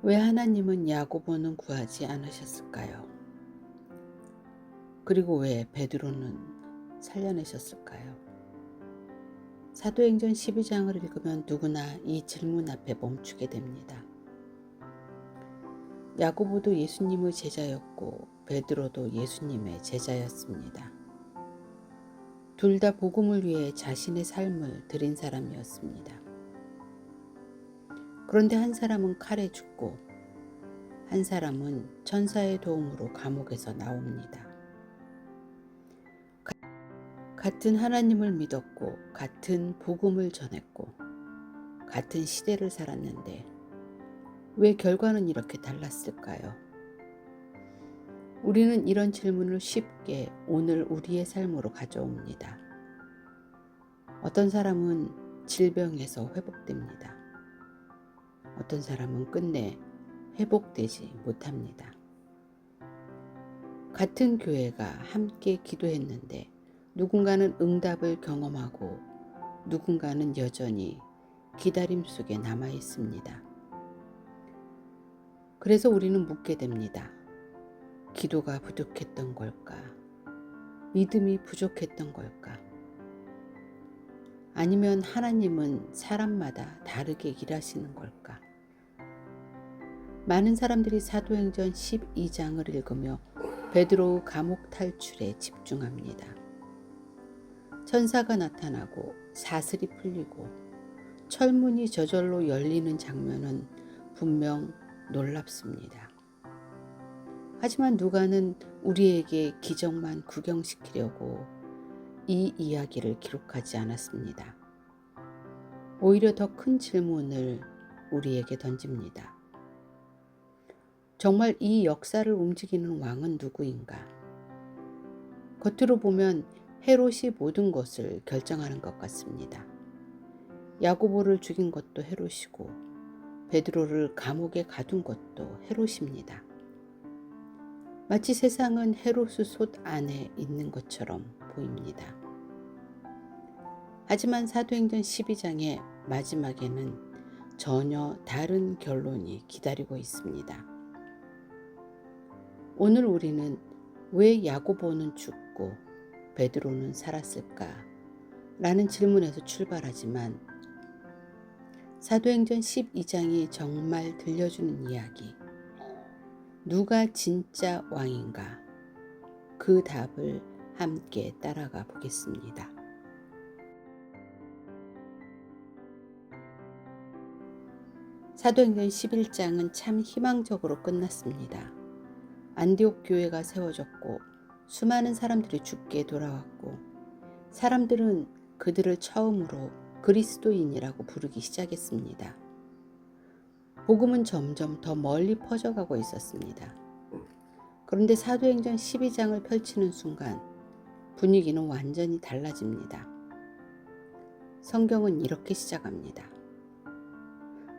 왜 하나님은 야고보는 구하지 않으셨을까요? 그리고 왜 베드로는 살려내셨을까요? 사도행전 12장을 읽으면 누구나 이 질문 앞에 멈추게 됩니다. 야고보도 예수님의 제자였고 베드로도 예수님의 제자였습니다. 둘 다 복음을 위해 자신의 삶을 드린 사람이었습니다. 그런데 한 사람은 칼에 죽고 한 사람은 천사의 도움으로 감옥에서 나옵니다. 같은 하나님을 믿었고 같은 복음을 전했고 같은 시대를 살았는데 왜 결과는 이렇게 달랐을까요? 우리는 이런 질문을 쉽게 오늘 우리의 삶으로 가져옵니다. 어떤 사람은 질병에서 회복됩니다. 어떤 사람은 끝내 회복되지 못합니다. 같은 교회가 함께 기도했는데 누군가는 응답을 경험하고 누군가는 여전히 기다림 속에 남아 있습니다. 그래서 우리는 묻게 됩니다. 기도가 부족했던 걸까? 믿음이 부족했던 걸까? 아니면 하나님은 사람마다 다르게 일하시는 걸까? 많은 사람들이 사도행전 12장을 읽으며 베드로의 감옥 탈출에 집중합니다. 천사가 나타나고 사슬이 풀리고 철문이 저절로 열리는 장면은 분명 놀랍습니다. 하지만 누가는 우리에게 기적만 구경시키려고 이 이야기를 기록하지 않았습니다. 오히려 더 큰 질문을 우리에게 던집니다. 정말 이 역사를 움직이는 왕은 누구인가? 겉으로 보면 헤롯이 모든 것을 결정하는 것 같습니다. 야고보를 죽인 것도 헤롯이고 베드로를 감옥에 가둔 것도 헤롯입니다. 마치 세상은 헤롯의 솥 안에 있는 것처럼 보입니다. 하지만 사도행전 12장의 마지막에는 전혀 다른 결론이 기다리고 있습니다. 오늘 우리는 왜 야고보는 죽고 베드로는 살았을까? 라는 질문에서 출발하지만 사도행전 12장이 정말 들려주는 이야기, 누가 진짜 왕인가? 그 답을 함께 따라가 보겠습니다. 사도행전 11장은 참 희망적으로 끝났습니다. 안디옥 교회가 세워졌고 수많은 사람들이 죽게 돌아왔고 사람들은 그들을 처음으로 그리스도인이라고 부르기 시작했습니다. 복음은 점점 더 멀리 퍼져가고 있었습니다. 그런데 사도행전 12장을 펼치는 순간 분위기는 완전히 달라집니다. 성경은 이렇게 시작합니다.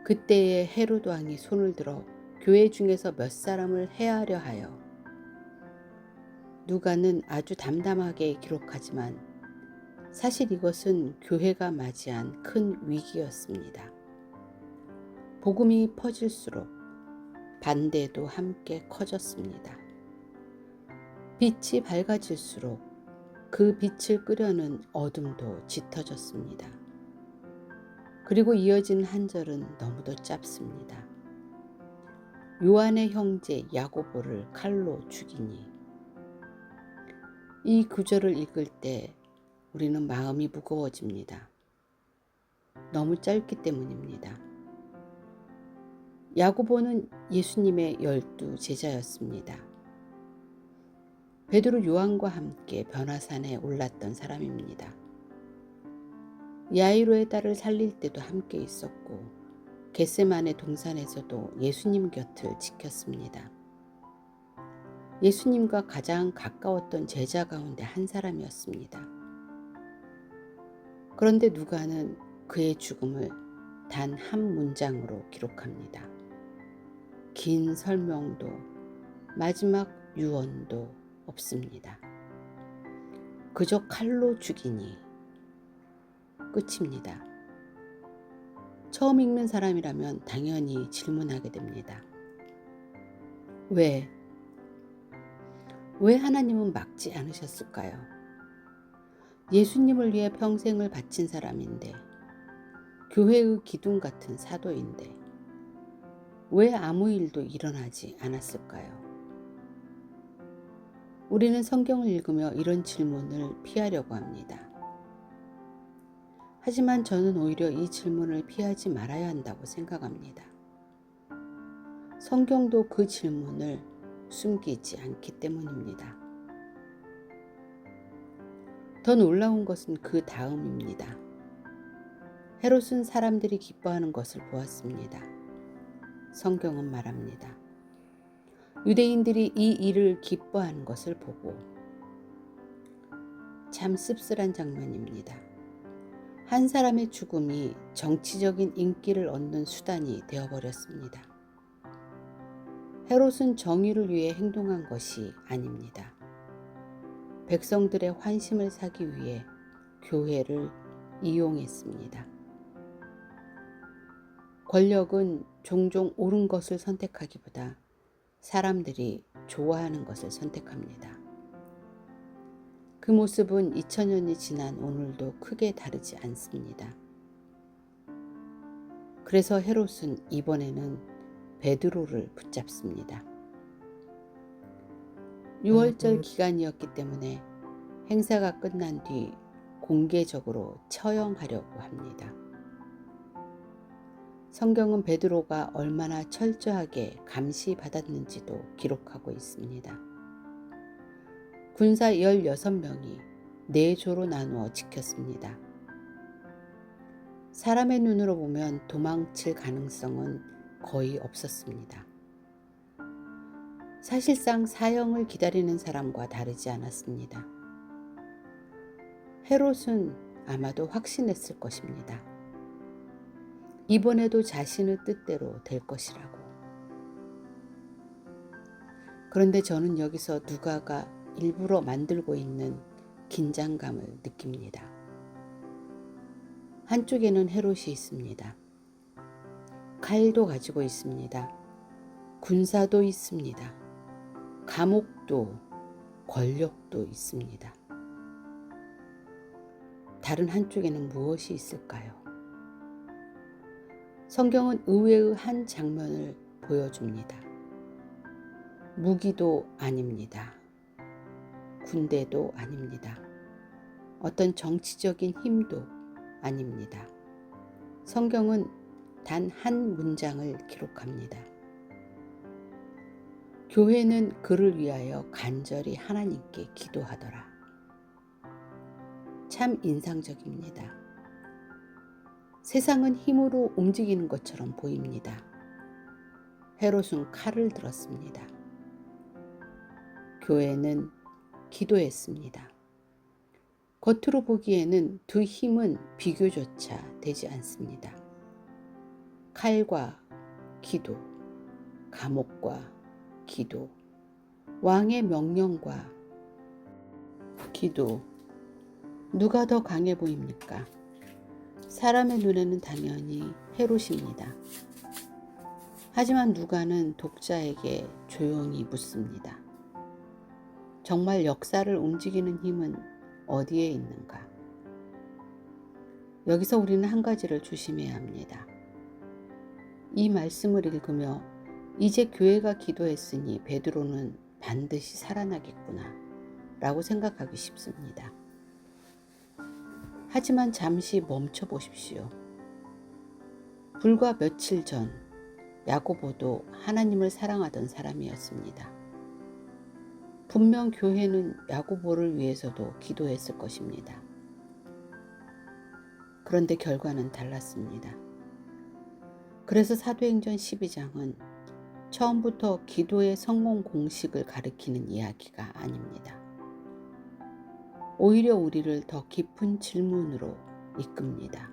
그때에 헤롯 왕이 손을 들어 교회 중에서 몇 사람을 해하려 하여, 누가는 아주 담담하게 기록하지만 사실 이것은 교회가 맞이한 큰 위기였습니다. 복음이 퍼질수록 반대도 함께 커졌습니다. 빛이 밝아질수록 그 빛을 끄려는 어둠도 짙어졌습니다. 그리고 이어지는 한 절은 너무도 짧습니다. 요한의 형제 야고보를 칼로 죽이니. 이 구절을 읽을 때 우리는 마음이 무거워집니다. 너무 짧기 때문입니다. 야고보는 예수님의 12 제자였습니다. 베드로 요한과 함께 변화산에 올랐던 사람입니다. 야이로의 딸을 살릴 때도 함께 있었고 겟세마네 동산에서도 예수님 곁을 지켰습니다. 예수님과 가장 가까웠던 제자 가운데 한 사람이었습니다. 그런데 누가는 그의 죽음을 단 한 문장으로 기록합니다. 긴 설명도 마지막 유언도 없습니다. 그저 칼로 죽이니 끝입니다. 처음 읽는 사람이라면 당연히 질문하게 됩니다. 왜? 왜 하나님은 막지 않으셨을까요? 예수님을 위해 평생을 바친 사람인데, 교회의 기둥 같은 사도인데, 왜 아무 일도 일어나지 않았을까요? 우리는 성경을 읽으며 이런 질문을 피하려고 합니다. 하지만 저는 오히려 이 질문을 피하지 말아야 한다고 생각합니다. 성경도 그 질문을 숨기지 않기 때문입니다. 더 놀라운 것은 그 다음입니다. 헤롯은 사람들이 기뻐하는 것을 보았습니다. 성경은 말합니다. 유대인들이 이 일을 기뻐하는 것을 보고, 참 씁쓸한 장면입니다. 한 사람의 죽음이 정치적인 인기를 얻는 수단이 되어버렸습니다. 헤롯은 정의를 위해 행동한 것이 아닙니다. 백성들의 환심을 사기 위해 교회를 이용했습니다. 권력은 종종 옳은 것을 선택하기보다 사람들이 좋아하는 것을 선택합니다. 그 모습은 2000년이 지난 오늘도 크게 다르지 않습니다. 그래서 헤롯은 이번에는 베드로를 붙잡습니다. 6월절 기간이었기 때문에 행사가 끝난 뒤 공개적으로 처형하려고 합니다. 성경은 베드로가 얼마나 철저하게 감시받았는지도 기록하고 있습니다. 군사 16명이 4조로 나누어 지켰습니다. 사람의 눈으로 보면 도망칠 가능성은 거의 없었습니다. 사실상 사형을 기다리는 사람과 다르지 않았습니다. 헤롯은 아마도 확신했을 것입니다. 이번에도 자신의 뜻대로 될 것이라고. 그런데 저는 여기서 누가가 일부러 만들고 있는 긴장감을 느낍니다. 한쪽에는 헤롯이 있습니다. 칼도 가지고 있습니다. 군사도 있습니다. 감옥도 권력도 있습니다. 다른 한쪽에는 무엇이 있을까요? 성경은 의외의 한 장면을 보여줍니다. 무기도 아닙니다. 군대도 아닙니다. 어떤 정치적인 힘도 아닙니다. 성경은 단 한 문장을 기록합니다. 교회는 그를 위하여 간절히 하나님께 기도하더라. 참 인상적입니다. 세상은 힘으로 움직이는 것처럼 보입니다. 헤롯은 칼을 들었습니다. 교회는 기도했습니다. 겉으로 보기에는 두 힘은 비교조차 되지 않습니다. 칼과 기도, 감옥과 기도, 왕의 명령과 기도, 누가 더 강해 보입니까? 사람의 눈에는 당연히 헤롯입니다. 하지만 누가는 독자에게 조용히 묻습니다. 정말 역사를 움직이는 힘은 어디에 있는가? 여기서 우리는 한 가지를 조심해야 합니다. 이 말씀을 읽으며 이제 교회가 기도했으니 베드로는 반드시 살아나겠구나 라고 생각하기 쉽습니다. 하지만 잠시 멈춰 보십시오. 불과 며칠 전 야고보도 하나님을 사랑하던 사람이었습니다. 분명 교회는 야고보를 위해서도 기도했을 것입니다. 그런데 결과는 달랐습니다. 그래서 사도행전 12장은 처음부터 기도의 성공 공식을 가리키는 이야기가 아닙니다. 오히려 우리를 더 깊은 질문으로 이끕니다.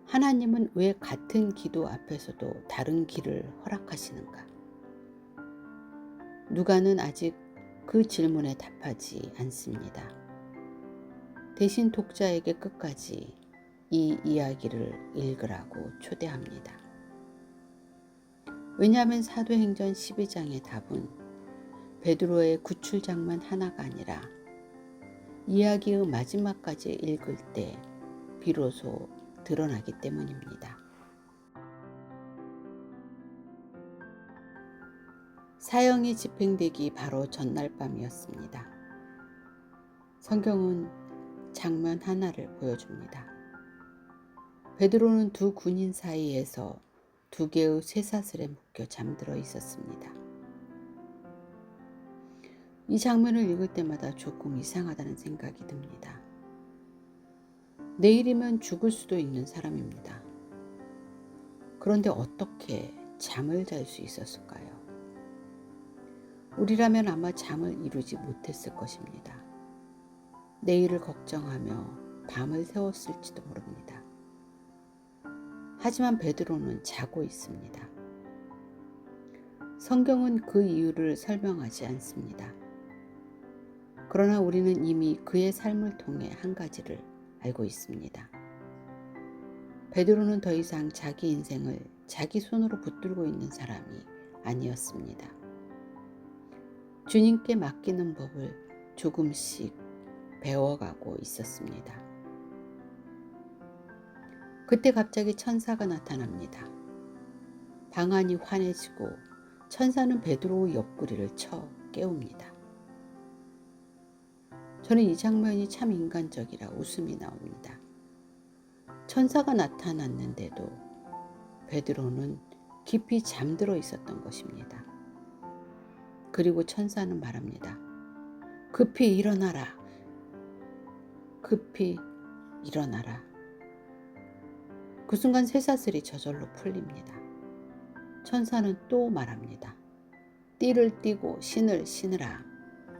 하나님은 왜 같은 기도 앞에서도 다른 길을 허락하시는가? 누가는 아직 그 질문에 답하지 않습니다. 대신 독자에게 끝까지 이 이야기를 읽으라고 초대합니다. 왜냐하면 사도행전 12장의 답은 베드로의 구출 장면 하나가 아니라 이야기의 마지막까지 읽을 때 비로소 드러나기 때문입니다. 사형이 집행되기 바로 전날 밤이었습니다. 성경은 장면 하나를 보여줍니다. 베드로는 두 군인 사이에서 두 개의 쇠사슬에 묶여 잠들어 있었습니다. 이 장면을 읽을 때마다 조금 이상하다는 생각이 듭니다. 내일이면 죽을 수도 있는 사람입니다. 그런데 어떻게 잠을 잘 수 있었을까요? 우리라면 아마 잠을 이루지 못했을 것입니다. 내일을 걱정하며 밤을 새웠을지도 모릅니다. 하지만 베드로는 자고 있습니다. 성경은 그 이유를 설명하지 않습니다. 그러나 우리는 이미 그의 삶을 통해 한 가지를 알고 있습니다. 베드로는 더 이상 자기 인생을 자기 손으로 붙들고 있는 사람이 아니었습니다. 주님께 맡기는 법을 조금씩 배워가고 있었습니다. 그때 갑자기 천사가 나타납니다. 방안이 환해지고 천사는 베드로의 옆구리를 쳐 깨웁니다. 저는 이 장면이 참 인간적이라 웃음이 나옵니다. 천사가 나타났는데도 베드로는 깊이 잠들어 있었던 것입니다. 그리고 천사는 말합니다. 급히 일어나라. 급히 일어나라. 그 순간 쇠사슬이 저절로 풀립니다. 천사는 또 말합니다. 띠를 띠고 신을 신으라.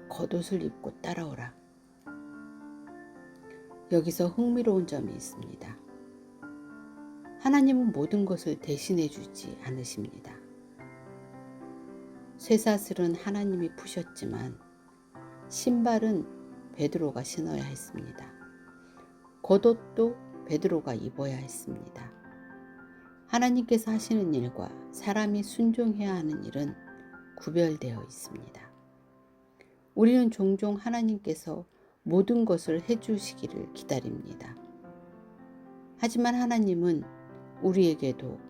겉옷을 입고 따라오라. 여기서 흥미로운 점이 있습니다. 하나님은 모든 것을 대신해 주지 않으십니다. 쇠사슬은 하나님이 푸셨지만 신발은 베드로가 신어야 했습니다. 겉옷도 베드로가 입어야 했습니다. 하나님께서 하시는 일과 사람이 순종해야 하는 일은 구별되어 있습니다. 우리는 종종 하나님께서 모든 것을 해주시기를 기다립니다. 하지만 하나님은 우리에게도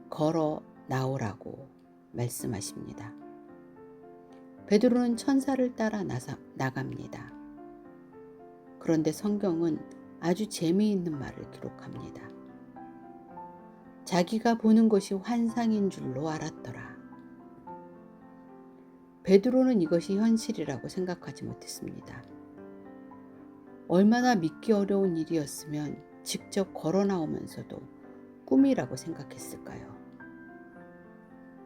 걸어 나오라고 말씀하십니다. 베드로는 천사를 따라 나갑니다. 그런데 성경은 아주 재미있는 말을 기록합니다. 자기가 보는 것이 환상인 줄로 알았더라. 베드로는 이것이 현실이라고 생각하지 못했습니다. 얼마나 믿기 어려운 일이었으면 직접 걸어 나오면서도 꿈이라고 생각했을까요?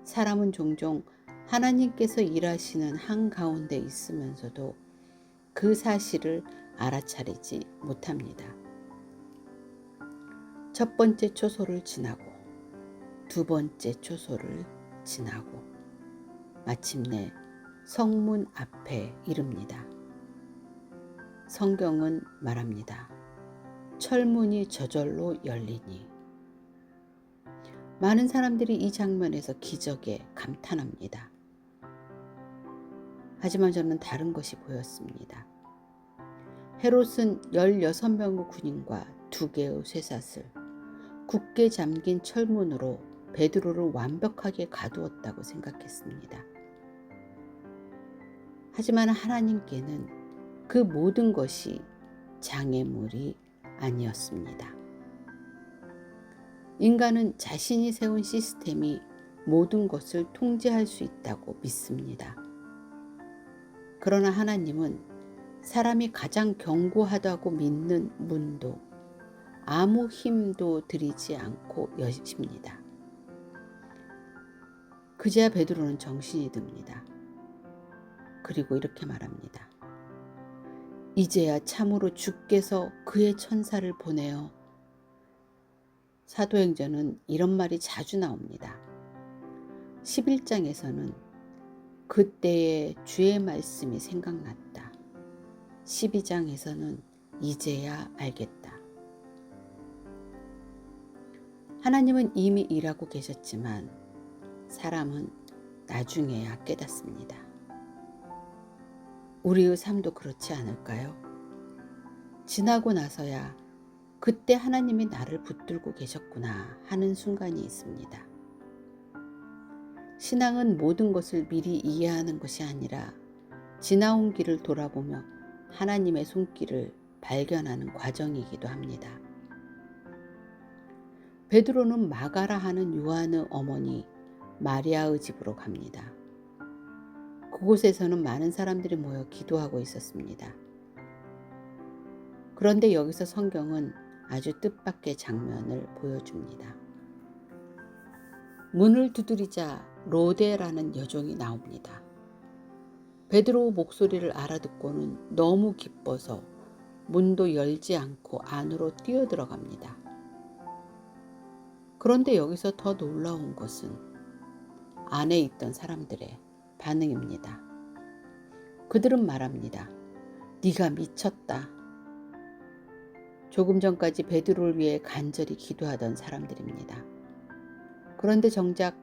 사람은 종종 하나님께서 일하시는 한가운데 있으면서도 그 사실을 알아차리지 못합니다. 첫 번째 초소를 지나고 두 번째 초소를 지나고 마침내 성문 앞에 이릅니다. 성경은 말합니다. 철문이 저절로 열리니. 많은 사람들이 이 장면에서 기적에 감탄합니다. 하지만 저는 다른 것이 보였습니다. 헤롯은 16명의 군인과 2개의 쇠사슬, 굳게 잠긴 철문으로 베드로를 완벽하게 가두었다고 생각했습니다. 하지만 하나님께는 그 모든 것이 장애물이 아니었습니다. 인간은 자신이 세운 시스템이 모든 것을 통제할 수 있다고 믿습니다. 그러나 하나님은 사람이 가장 견고하다고 믿는 문도 아무 힘도 들이지 않고 여십니다. 그제야 베드로는 정신이 듭니다. 그리고 이렇게 말합니다. 이제야 참으로 주께서 그의 천사를 보내어. 사도행전은 이런 말이 자주 나옵니다. 11장에서는 그때의 주의 말씀이 생각났다. 12장에서는 이제야 알겠다. 하나님은 이미 일하고 계셨지만 사람은 나중에야 깨닫습니다. 우리의 삶도 그렇지 않을까요? 지나고 나서야 그때 하나님이 나를 붙들고 계셨구나 하는 순간이 있습니다. 신앙은 모든 것을 미리 이해하는 것이 아니라 지나온 길을 돌아보며 하나님의 손길을 발견하는 과정이기도 합니다. 베드로는 마가라 하는 요한의 어머니 마리아의 집으로 갑니다. 그곳에서는 많은 사람들이 모여 기도하고 있었습니다. 그런데 여기서 성경은 아주 뜻밖의 장면을 보여줍니다. 문을 두드리자 로데라는 여종이 나옵니다. 베드로 목소리를 알아듣고는 너무 기뻐서 문도 열지 않고 안으로 뛰어들어갑니다. 그런데 여기서 더 놀라운 것은 안에 있던 사람들의 반응입니다. 그들은 말합니다. 네가 미쳤다. 조금 전까지 베드로를 위해 간절히 기도하던 사람들입니다. 그런데 정작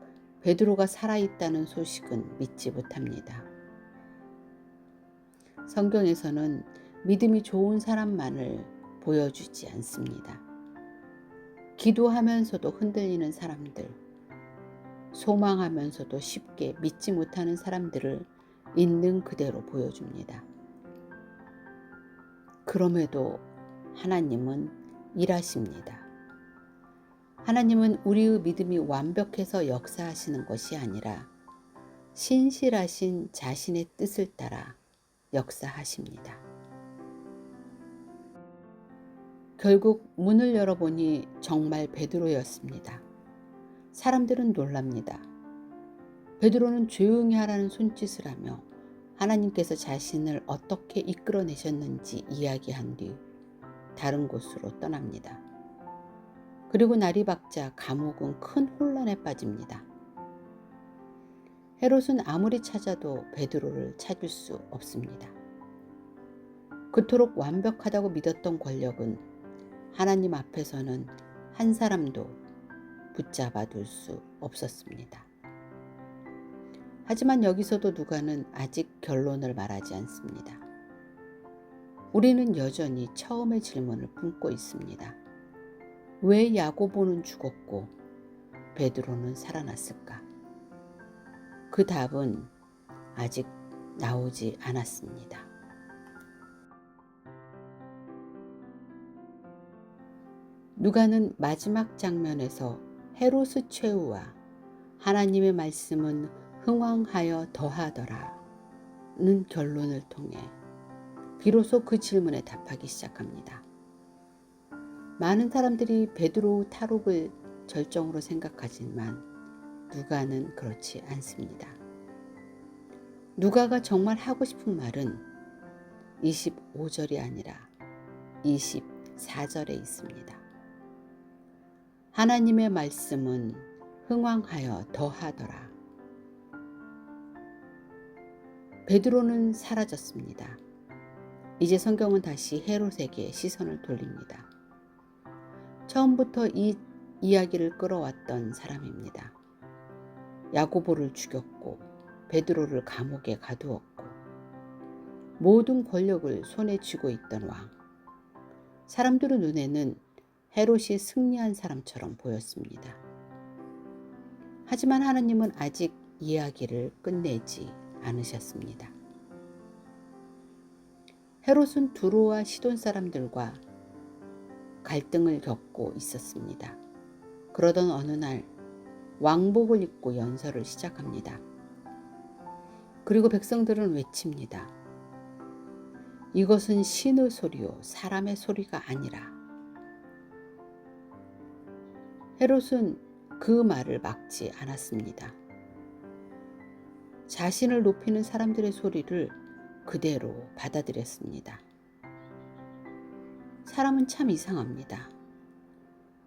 베드로가 살아있다는 소식은 믿지 못합니다. 성경에서는 믿음이 좋은 사람만을 보여주지 않습니다. 기도하면서도 흔들리는 사람들, 소망하면서도 쉽게 믿지 못하는 사람들을 있는 그대로 보여줍니다. 그럼에도 하나님은 일하십니다. 하나님은 우리의 믿음이 완벽해서 역사하시는 것이 아니라 신실하신 자신의 뜻을 따라 역사하십니다. 결국 문을 열어보니 정말 베드로였습니다. 사람들은 놀랍니다. 베드로는 조용히 하라는 손짓을 하며 하나님께서 자신을 어떻게 이끌어내셨는지 이야기한 뒤 다른 곳으로 떠납니다. 그리고 날이 밝자 감옥은 큰 혼란에 빠집니다. 헤롯은 아무리 찾아도 베드로를 찾을 수 없습니다. 그토록 완벽하다고 믿었던 권력은 하나님 앞에서는 한 사람도 붙잡아 둘 수 없었습니다. 하지만 여기서도 누가는 아직 결론을 말하지 않습니다. 우리는 여전히 처음의 질문을 품고 있습니다. 왜 야고보는 죽었고 베드로는 살아났을까? 그 답은 아직 나오지 않았습니다. 누가는 마지막 장면에서 헤롯의 최후와 하나님의 말씀은 흥왕하여 더하더라는 결론을 통해 비로소 그 질문에 답하기 시작합니다. 많은 사람들이 베드로의 탈옥을 절정으로 생각하지만 누가는 그렇지 않습니다. 누가가 정말 하고 싶은 말은 25절이 아니라 24절에 있습니다. 하나님의 말씀은 흥왕하여 더하더라. 베드로는 사라졌습니다. 이제 성경은 다시 헤롯에게 시선을 돌립니다. 처음부터 이 이야기를 끌어왔던 사람입니다. 야고보를 죽였고 베드로를 감옥에 가두었고 모든 권력을 손에 쥐고 있던 왕. 사람들의 눈에는 헤롯이 승리한 사람처럼 보였습니다. 하지만 하나님은 아직 이야기를 끝내지 않으셨습니다. 헤롯은 두로와 시돈 사람들과 갈등을 겪고 있었습니다. 그러던 어느 날 왕복을 입고 연설을 시작합니다. 그리고 백성들은 외칩니다. 이것은 신의 소리요 사람의 소리가 아니라. 헤롯은 그 말을 막지 않았습니다. 자신을 높이는 사람들의 소리를 그대로 받아들였습니다. 사람은 참 이상합니다.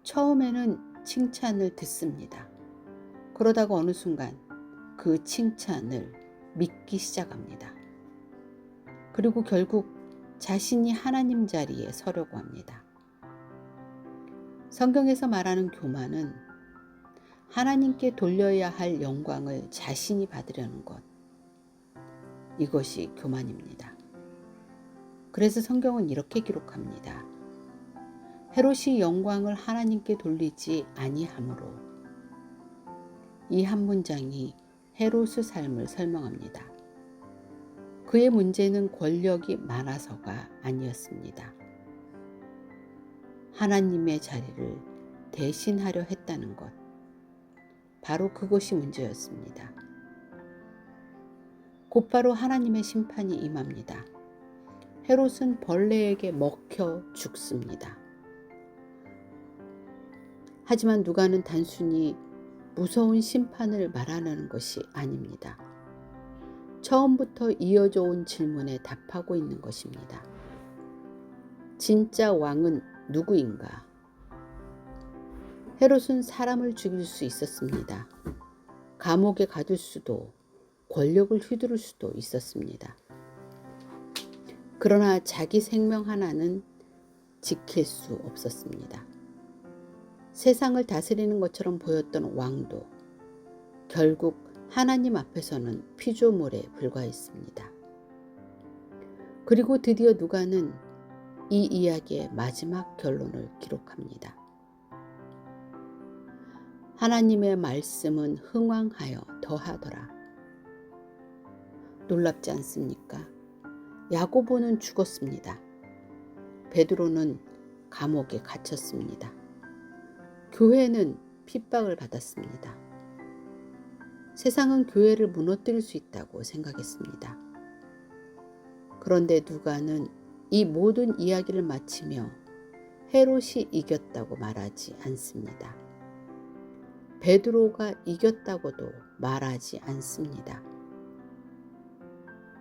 처음에는 칭찬을 듣습니다. 그러다가 어느 순간 그 칭찬을 믿기 시작합니다. 그리고 결국 자신이 하나님 자리에 서려고 합니다. 성경에서 말하는 교만은 하나님께 돌려야 할 영광을 자신이 받으려는 것. 이것이 교만입니다. 그래서 성경은 이렇게 기록합니다. 헤롯이 영광을 하나님께 돌리지 아니하므로. 이 한 문장이 헤롯의 삶을 설명합니다. 그의 문제는 권력이 많아서가 아니었습니다. 하나님의 자리를 대신하려 했다는 것. 바로 그것이 문제였습니다. 곧바로 하나님의 심판이 임합니다. 헤롯은 벌레에게 먹혀 죽습니다. 하지만 누가는 단순히 무서운 심판을 말하는 것이 아닙니다. 처음부터 이어져 온 질문에 답하고 있는 것입니다. 진짜 왕은 누구인가? 헤롯은 사람을 죽일 수 있었습니다. 감옥에 가둘 수도, 권력을 휘두를 수도 있었습니다. 그러나 자기 생명 하나는 지킬 수 없었습니다. 세상을 다스리는 것처럼 보였던 왕도 결국 하나님 앞에서는 피조물에 불과했습니다. 그리고 드디어 누가는 이 이야기의 마지막 결론을 기록합니다. 하나님의 말씀은 흥왕하여 더하더라. 놀랍지 않습니까? 야고보는 죽었습니다. 베드로는 감옥에 갇혔습니다. 교회는 핍박을 받았습니다. 세상은 교회를 무너뜨릴 수 있다고 생각했습니다. 그런데 누가는 이 모든 이야기를 마치며 헤롯이 이겼다고 말하지 않습니다. 베드로가 이겼다고도 말하지 않습니다.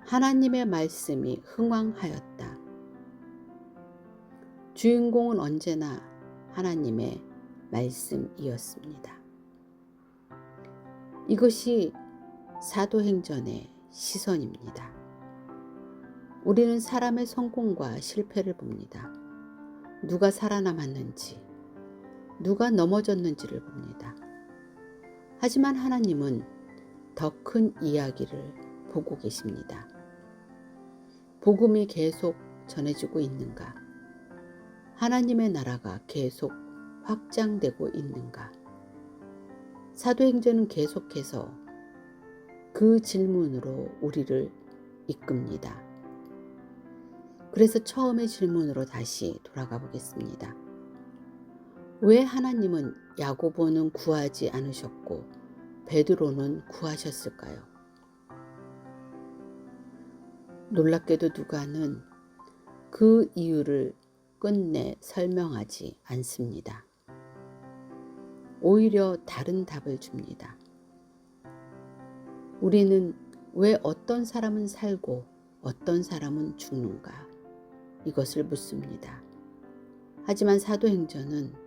하나님의 말씀이 흥왕하였다. 주인공은 언제나 하나님의 말씀이었습니다. 이것이 사도행전의 시선입니다. 우리는 사람의 성공과 실패를 봅니다. 누가 살아남았는지, 누가 넘어졌는지를 봅니다. 하지만 하나님은 더 큰 이야기를 보고 계십니다. 복음이 계속 전해지고 있는가? 하나님의 나라가 계속 확장되고 있는가? 사도행전은 계속해서 그 질문으로 우리를 이끕니다. 그래서 처음의 질문으로 다시 돌아가 보겠습니다. 왜 하나님은 야고보는 구하지 않으셨고 베드로는 구하셨을까요? 놀랍게도 누가는 그 이유를 끝내 설명하지 않습니다. 오히려 다른 답을 줍니다. 우리는 왜 어떤 사람은 살고 어떤 사람은 죽는가? 이것을 묻습니다. 하지만 사도행전은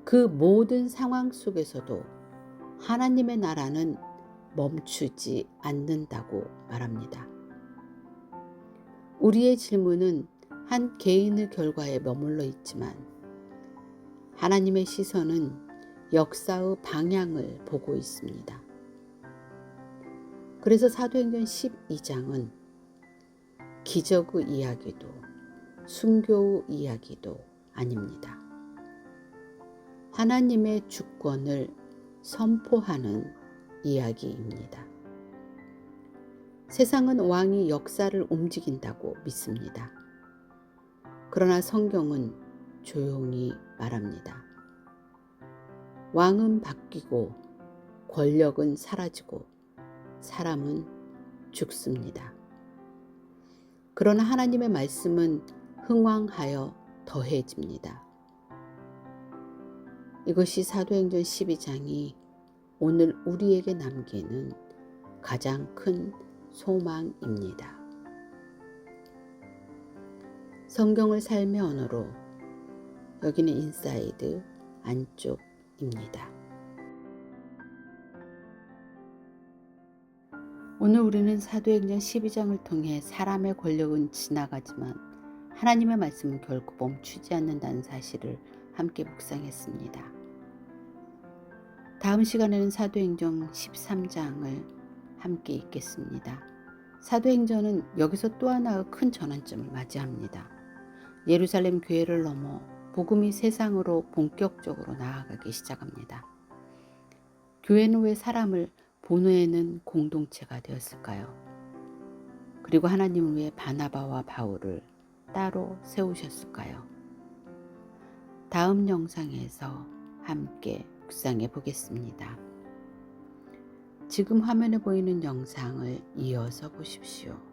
그 모든 상황 속에서도 하나님의 나라는 멈추지 않는다고 말합니다. 우리의 질문은 한 개인의 결과에 머물러 있지만 하나님의 시선은 역사의 방향을 보고 있습니다. 그래서 사도행전 12장은 기적의 이야기도 순교의 이야기도 아닙니다. 하나님의 주권을 선포하는 이야기입니다. 세상은 왕이 역사를 움직인다고 믿습니다. 그러나 성경은 조용히 말합니다. 왕은 바뀌고 권력은 사라지고 사람은 죽습니다. 그러나 하나님의 말씀은 흥왕하여 더해집니다. 이것이 사도행전 12장이 오늘 우리에게 남기는 가장 큰 소망입니다. 성경을 삶의 언어로, 여기는 인사이드, 안쪽입니다. 오늘 우리는 사도행전 12장을 통해 사람의 권력은 지나가지만 하나님의 말씀은 결코 멈추지 않는다는 사실을 함께 묵상했습니다. 다음 시간에는 사도행전 13장을 함께 읽겠습니다. 사도행전은 여기서 또 하나의 큰 전환점을 맞이합니다. 예루살렘 교회를 넘어 복음이 세상으로 본격적으로 나아가기 시작합니다. 교회는 왜 사람을 보내는 공동체가 되었을까요? 그리고 하나님은 왜 바나바와 바울을 따로 세우셨을까요? 다음 영상에서 함께 묵상해 보겠습니다. 지금 화면에 보이는 영상을 이어서 보십시오.